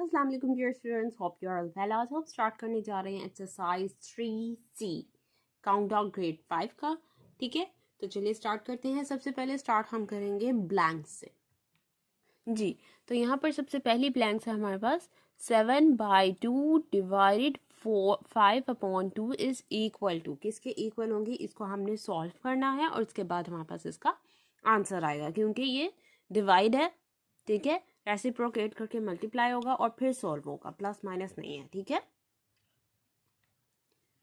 अस्सलाम वालेकुम dear students, hope you are well. आज हम स्टार्ट करने जा रहे हैं एक्सरसाइज 3C काउंटडाउन ग्रेड 5 का। ठीक है, तो चलिए स्टार्ट करते हैं। सबसे पहले स्टार्ट हम करेंगे ब्लैंक से। जी, तो यहाँ पर सबसे पहली ब्लैंक्स है हमारे पास 7/2 डिवाइडेड 5/2 इज इक्वल टू। किसके इक्वल होंगी, इसको हमने सॉल्व करना है और उसके बाद हमारे पास इसका आंसर आएगा, क्योंकि ये डिवाइड है। ठीक है, रेसिप्रोकेट करके मल्टीप्लाई होगा और फिर सॉल्व होगा, प्लस माइनस नहीं है। ठीक है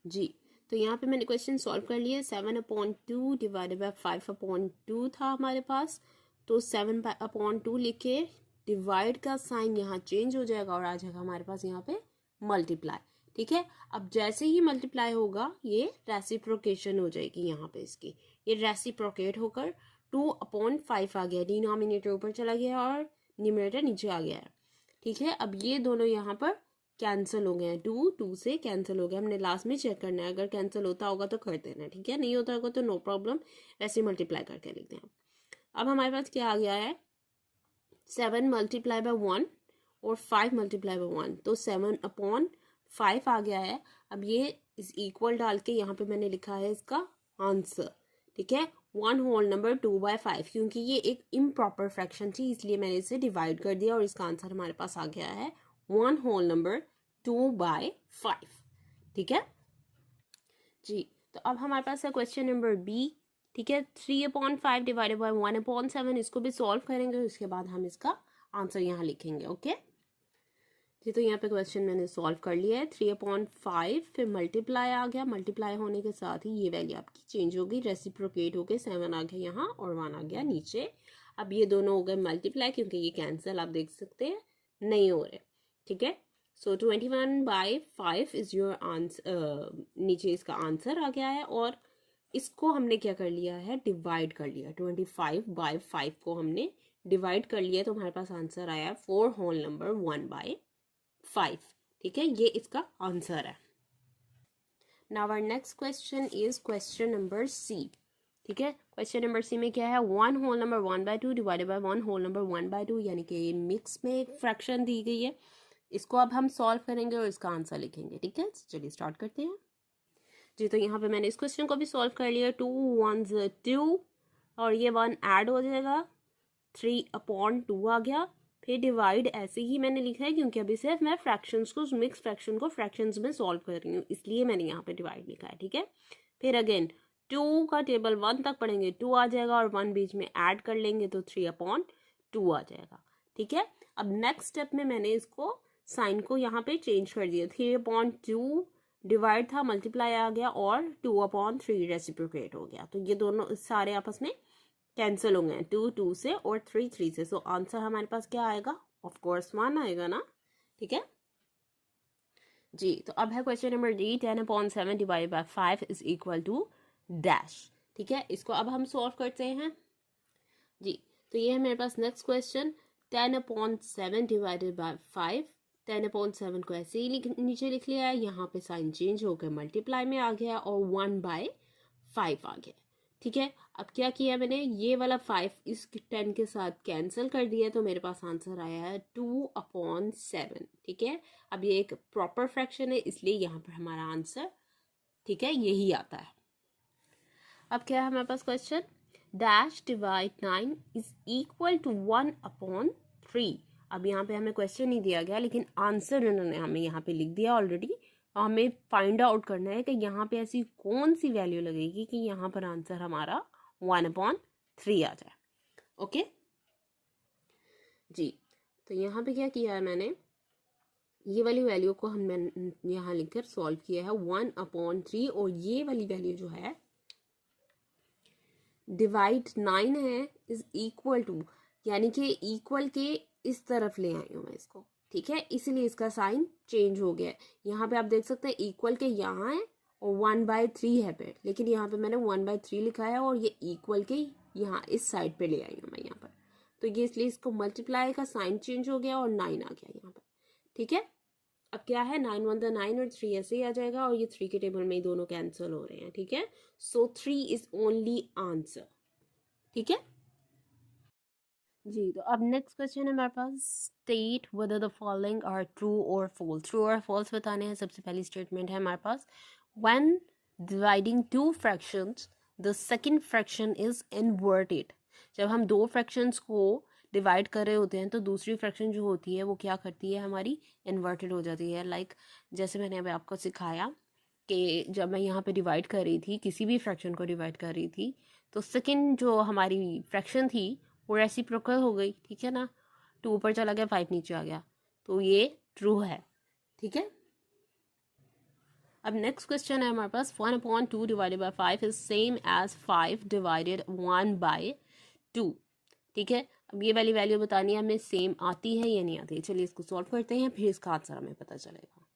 जी, तो यहाँ पे मैंने क्वेश्चन सॉल्व कर लिया। 7/2 डिवाइडेड बाय 5/2 था हमारे पास, तो 7/2 लिखे, डिवाइड का साइन यहाँ चेंज हो जाएगा और आ जाएगा हमारे पास यहाँ पे मल्टीप्लाई। ठीक है, अब जैसे ही मल्टीप्लाई होगा ये रेसिप्रोकेशन हो जाएगी यहाँ पे इसकी, ये रेसिप्रोकेट होकर 2/5 आ गया, डिनोमिनेटर ऊपर चला गया और न्यूमरेटर नीचे आ गया है। ठीक है, अब ये दोनों यहाँ पर कैंसिल हो गए हैं, 2 से कैंसिल हो गया। हमने लास्ट में चेक करना है, अगर कैंसिल होता होगा तो कर देना है। ठीक है, नहीं होता होगा तो नो प्रॉब्लम, वैसे मल्टीप्लाई करके लिखते हैं। अब हमारे पास क्या आ गया है, 7 मल्टीप्लाई बाय 1 और 5 मल्टीप्लाई बाय 1, तो 7/5 आ गया है। अब ये इस इक्वल डाल के यहाँ पे मैंने लिखा है इसका आंसर। ठीक है, 1 होल नंबर 2/5, क्योंकि ये एक इम्प्रॉपर फ्रैक्शन थी इसलिए मैंने इसे डिवाइड कर दिया और इसका आंसर हमारे पास आ गया है 1 होल नंबर 2/5। ठीक है जी, तो अब हमारे पास है क्वेश्चन नंबर बी। ठीक है, 3/5 डिवाइडेड बाय 1/7, इसको भी सॉल्व करेंगे, उसके बाद हम इसका आंसर यहाँ लिखेंगे। ओके जी, तो यहाँ पे क्वेश्चन मैंने सॉल्व कर लिया है। 3/5 फिर मल्टीप्लाई आ गया, मल्टीप्लाई होने के साथ ही ये वैल्यू आपकी चेंज होगी, रेसिप्रोकेट हो गए, 7 आ गया यहाँ और 1 आ गया नीचे। अब ये दोनों हो गए मल्टीप्लाई, क्योंकि ये कैंसिल आप देख सकते हैं नहीं हो रहे। ठीक है, सो 21/5 इज योर आंसर, नीचे इसका आंसर आ गया है और इसको हमने क्या कर लिया है, डिवाइड कर लिया। 25/5 को हमने डिवाइड कर लिया, तो हमारे पास आंसर आया 4 होल नंबर 1/5। ठीक है, ये इसका आंसर है। Now our next question is question number C. ठीक है, क्वेश्चन नंबर सी में क्या है, 1 whole number 1/2 divided by 1 whole number 1/2, यानी कि मिक्स में एक फ्रैक्शन दी गई है। इसको अब हम सॉल्व करेंगे और इसका आंसर लिखेंगे। ठीक है, चलिए स्टार्ट करते हैं जी। तो यहाँ पे मैंने इस क्वेश्चन को भी सॉल्व कर लिया। 2 1s 2 और ये 1 ऐड हो जाएगा, 3/2 आ गया। फिर डिवाइड ऐसे ही मैंने लिखा है, क्योंकि अभी सिर्फ मैं फ्रैक्शंस को, मिक्स फ्रैक्शन को फ्रैक्शंस में सॉल्व कर रही हूँ, इसलिए मैंने यहाँ पे डिवाइड लिखा है। ठीक है, फिर अगेन 2 का टेबल 1 तक पढ़ेंगे, 2 आ जाएगा और 1 बीच में ऐड कर लेंगे तो 3/2 आ जाएगा। ठीक है, अब नेक्स्ट स्टेप में मैंने इसको साइन को यहाँ पे चेंज कर दिया। 3/2 डिवाइड था, मल्टीप्लाई आ गया और 2/3 रेसिप्रोकेट हो गया, तो ये दोनों सारे आपस में कैंसिल हो गए, 2 से और 3 से। सो आंसर हमारे पास क्या आएगा, ऑफ कोर्स 1 आएगा ना। ठीक है जी, तो अब है question number D. 10/7 divided by 5 is equal to dash. ठीक है, इसको अब हम सॉल्व करते हैं जी। तो ये है मेरे पास नेक्स्ट क्वेश्चन, 10/7 डिवाइडेड बाय 5। 10/7 को ऐसे ही नीचे लिख लिया है, यहाँ पे साइन चेंज होकर मल्टीप्लाई में आ गया और 1/5 आ गया। ठीक है, अब क्या किया मैंने, ये वाला 5 इस 10 के साथ कैंसिल कर दिया, तो मेरे पास आंसर आया है 2/7। ठीक है, अब ये एक प्रॉपर फ्रैक्शन है, इसलिए यहाँ पर हमारा आंसर, ठीक है, यही आता है। अब क्या है हमारे पास question, dash divide 9 is equal to 1/3। अब यहाँ पे हमें क्वेश्चन नहीं दिया गया, लेकिन आंसर उन्होंने हमें यहाँ पे लिख दिया ऑलरेडी। हमें फाइंड आउट करना है कि यहाँ पे ऐसी कौन सी वैल्यू लगेगी कि यहाँ पर आंसर हमारा 1/3 आ जाए। ओके जी, तो यहाँ पे क्या किया है मैंने, ये वाली वैल्यू को हम यहाँ लिखकर सॉल्व किया है 1/3, और ये वाली वैल्यू जो है डिवाइड 9 है इज इक्वल टू, यानी कि इक्वल के इस तरफ ले आई हूँ मैं इसको। ठीक है, इसीलिए इसका साइन चेंज हो गया है। यहाँ पे आप देख सकते हैं इक्वल के यहाँ है और 1/3 है पे, लेकिन यहाँ पे मैंने 1/3 लिखा है और ये इक्वल के यहाँ इस साइड पे ले आई हूँ मैं यहाँ पर, तो ये इसलिए इसको मल्टीप्लाई का साइन चेंज हो गया और 9 आ गया यहाँ पर। ठीक है, अब क्या है, 9 1 9 और 3 ऐसे ही आ जाएगा, और ये 3 के टेबल में ही दोनों कैंसिल हो रहे हैं। ठीक है, सो 3 इज ओनली आंसर। ठीक है जी, तो अब नेक्स्ट क्वेश्चन है हमारे पास, state whether the following are true और फॉल्स। ट्रू और फॉल्स बताने हैं। सबसे पहली स्टेटमेंट है हमारे पास, when dividing two fractions the second fraction is inverted. जब हम दो फ्रैक्शंस को डिवाइड कर रहे होते हैं तो दूसरी फ्रैक्शन जो होती है वो क्या करती है, हमारी इन्वर्टेड हो जाती है। लाइक जैसे मैंने अभी आपको सिखाया कि जब मैं यहाँ पे डिवाइड कर रही थी, किसी भी फ्रैक्शन को डिवाइड कर रही थी, तो सेकंड जो हमारी फ्रैक्शन थी वो रेसिप्रोकल हो गई, ठीक है ना। 2 ऊपर चला गया, 5 नीचे आ गया, तो ये ट्रू है, ठीक है। अब नेक्स्ट क्वेश्चन है हमारे पास, 1/2 divided by 5 is same as 5 divided 1/2, ठीक है। अब ये वाली वैल्यू बतानी है हमें, सेम आती है या नहीं आती है। चलिए इसको सॉल्व करते हैं, फिर इसका आंसर हमें पता चलेगा।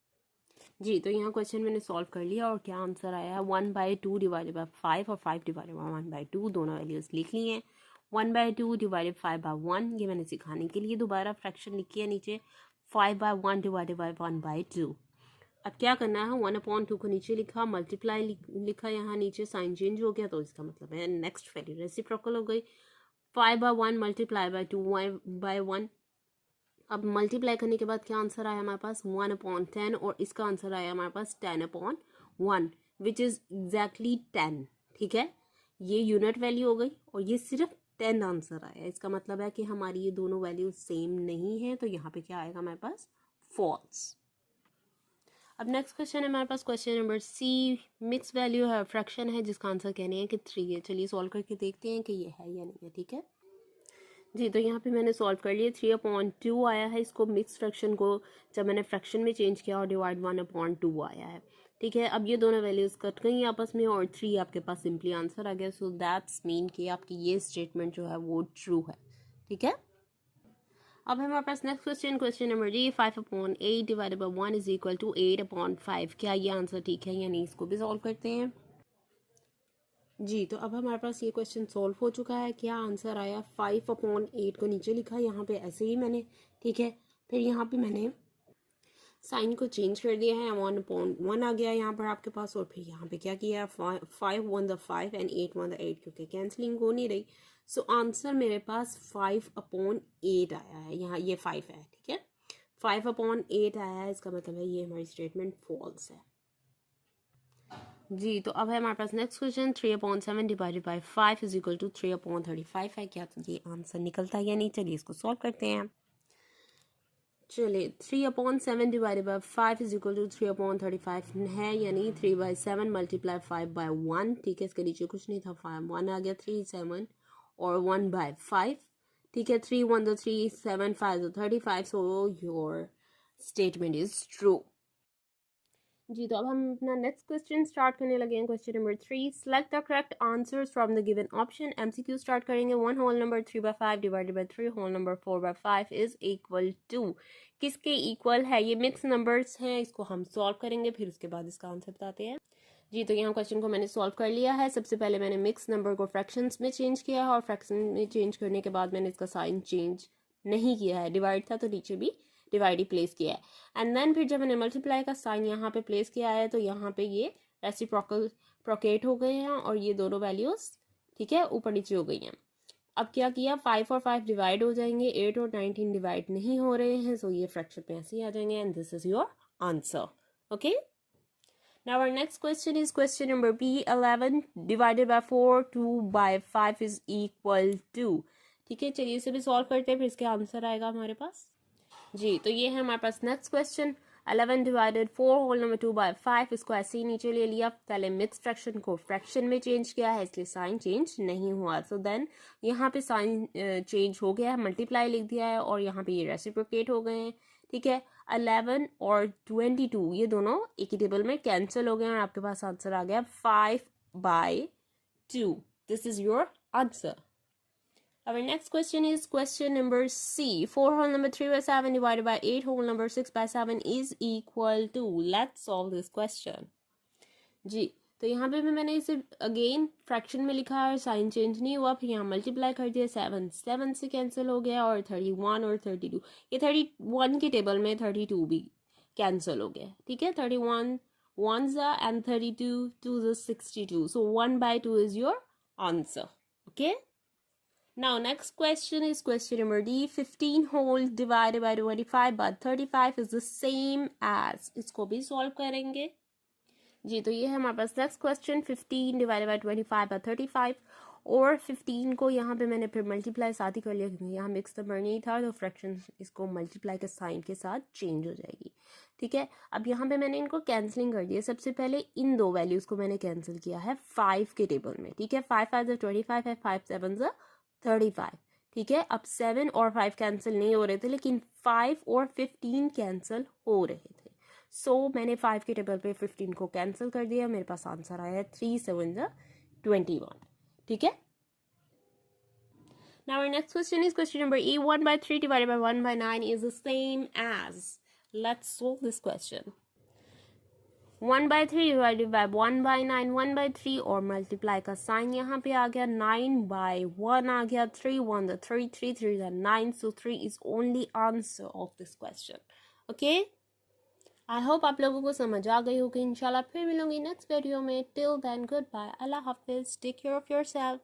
जी, तो यहाँ क्वेश्चन मैंने सॉल्व कर लिया और क्या आंसर आया है, 1/2 डिवाइडेड बाय 5 और 5 डिवाइडेड बाय 1/2, दोनों वैल्यूज लिख ली हैं। 1/2 डिवाइडेड 5/1, ये मैंने सिखाने के लिए दोबारा फ्रैक्शन लिखी है नीचे। 5/1 डिवाइडेड बाय 1/2। अब क्या करना है, 1/2 को नीचे लिखा, मल्टीप्लाई लिखा यहाँ नीचे, साइन चेंज हो गया, तो इसका मतलब है नेक्स्ट वैल्यू रेसिप्रोकल हो गई। 5/1 मल्टीप्लाई बाय 2/1। अब मल्टीप्लाई करने के बाद क्या आंसर आया हमारे पास, 1/10, और इसका आंसर आया हमारे पास 10/1, विच इज एग्जैक्टली 10, ठीक है। ये यूनिट वैल्यू हो गई और ये सिर्फ 10 आंसर आया। इसका मतलब है कि हमारी ये दोनों वैल्यू सेम नहीं है, तो यहाँ पे क्या आएगा हमारे पास, फॉल्स। अब नेक्स्ट क्वेश्चन है हमारे पास, question number C, mix value है, फ्रैक्शन है, जिसका आंसर कहने हैं कि 3 है। चलिए सॉल्व करके देखते हैं कि ये है या नहीं है, ठीक है। जी, तो यहाँ पे मैंने सॉल्व कर लिया, 3/2 आया है। इसको मिक्स फ्रैक्शन को जब मैंने फ्रैक्शन में चेंज किया और डिवाइड 1/2 आया है, ठीक है। अब ये दोनों वैल्यूज कट गई आपस में और 3 आपके पास सिंपली आंसर आ गया। सो दैट्स मीन कि आपकी ये स्टेटमेंट जो है वो ट्रू है, ठीक है। अब हमारे पास next question, question number D, 5/8 divided by 1 is equal to 8/5। क्या ये आंसर ठीक है या नहीं, इसको भी सॉल्व करते हैं। जी, तो अब हमारे पास ये क्वेश्चन सॉल्व हो चुका है। क्या आंसर आया, 5/8 को नीचे लिखा, यहाँ पे ऐसे ही मैंने, ठीक है। फिर यहाँ पे मैंने साइन को चेंज कर दिया है, 1/1 आ गया यहाँ पर आपके पास, और फिर यहाँ पे क्या किया, 5 एंड 8 क्योंकि कैंसलिंग हो नहीं रही। सो आंसर मेरे पास 5/8 आया है, यहाँ ये 5 है, ठीक है। 5/8 आया है, इसका मतलब है ये हमारी स्टेटमेंट फॉल्स है। जी, तो अब है हमारे पास next question, 3/7 divided by 5 is equal to 3/35 है। क्या तो ये आंसर निकलता है या नहीं, चलिए इसको सॉल्व करते हैं। चलिए, 3/7 divided by 5 is equal to 3/35 है, यानी 3/7 मल्टीप्लाई 5/1, ठीक है। इसके नीचे कुछ नहीं था, 1 आ गया, 3 7 और 1/5, ठीक है। 3 1 the 3 7 5 the 35, so your statement is true। जी, तो अब हम अपना नेक्स्ट क्वेश्चन स्टार्ट करने लगे हैं। Question number 3, select the correct answers from the given option. MCQ start करेंगे। 1 whole number 3/5 divided by 3 whole number 4/5 is equal to, किसके इक्वल है, ये मिक्स नंबर्स हैं, इसको हम सॉल्व करेंगे, फिर उसके बाद इसका आंसर बताते हैं। जी, तो यहाँ क्वेश्चन को मैंने सॉल्व कर लिया है। सबसे पहले मैंने मिक्स नंबर को फ्रैक्शंस में चेंज किया है, और फ्रैक्शन में चेंज करने के बाद मैंने इसका साइन चेंज नहीं किया है। डिवाइड था तो नीचे भी डिवाइड ही प्लेस किया है। एंड देन फिर जब मैंने मल्टीप्लाई का साइन यहाँ पे प्लेस किया है, तो यहाँ पे ये रेसिप्रोकेट हो गए हैं और ये दोनों वैल्यूज, ठीक है, ऊपर नीचे हो गई हैं। अब क्या किया, 5 और 5 डिवाइड हो जाएंगे, 8 और 19 डिवाइड नहीं हो रहे हैं, सो ये फ्रैक्शन में ऐसे ही आ जाएंगे, and this is your answer, okay. Now our next question is question number B, 11 divided by 4 2/5 is equal to, ठीक है। चलिए इसे भी सॉल्व करते हैं, फिर इसके आंसर आएगा हमारे पास। जी, तो ये है हमारे पास next question, 11 divided 4 whole number 2/5, इसको ऐसे ही नीचे ले लिया। पहले मिक्स फ्रैक्शन को फ्रैक्शन में चेंज किया है, इसलिए साइन चेंज नहीं हुआ। सो देन यहाँ पे साइन चेंज हो गया है, मल्टीप्लाई लिख दिया है, और यहाँ पे ये रेसिप्रोकेट हो गए हैं, ठीक है। 11 और 22 ये दोनों एक ही टेबल में कैंसिल हो गए और आपके पास आंसर आ गया 5/2। This is your answer. Our next question is question number C. 4 whole number 3/7 divided by 8 whole number 6/7 is equal to. Let's solve this question. जी, तो यहाँ पे भी मैंने इसे अगेन फ्रैक्शन में लिखा है, साइन चेंज नहीं हुआ, फिर यहाँ मल्टीप्लाई कर दिया, 7 7 से कैंसिल हो गया, और 31 और 32, ये 31 के टेबल में 32 भी कैंसिल हो गया, ठीक है। 31 1s and 32 2s 62, so 1/2 is your answer, okay। Now next question is question number D. 15 whole divided by 25 by 35 is the same as. इसको भी solve करेंगे जी। तो ये है हमारे पास next question 15 divided by 25 by 35 और 15 को यहाँ पे मैंने फिर मल्टीप्लाई साथ ही कर लिया क्योंकि यहाँ मिक्स नंबर नहीं था तो फ्रैक्शन इसको मल्टीप्लाई के साइन के साथ चेंज हो जाएगी। ठीक है, अब यहाँ पे मैंने इनको कैंसलिंग कर दिया। सबसे पहले इन दो वैल्यूज़ को मैंने कैंसिल किया है 5 के टेबल में। ठीक है, 5 5 25 है, 5 7 35। ठीक है, अब 7 और 5 कैंसिल नहीं हो रहे थे लेकिन 5 और 15 कैंसिल हो रहे थे। सो मैंने 5 के टेबल पे 15 को कैंसिल कर दिया। मेरे पास आंसर आया है 3 7 21। ठीक है, now our next question is question number E. 1 by 3 divided by 1 by 9 is the same as. Let's solve this question. 1 by 3 divided by 1 by 9, 1 by 3 और मल्टीप्लाई का साइन यहाँ पे आ गया, 9 by 1 आ गया, 3 1 the 3 3 3 the 9, so 3 is only answer of this question. Okay, I hope आप लोगों को समझ आ गई होगी। इंशाल्लाह फिर मिलूंगी नेक्स्ट वीडियो में। टिल देन गुड बाय, अल्लाह हाफिज, टेक केयर ऑफ योरसेल्फ।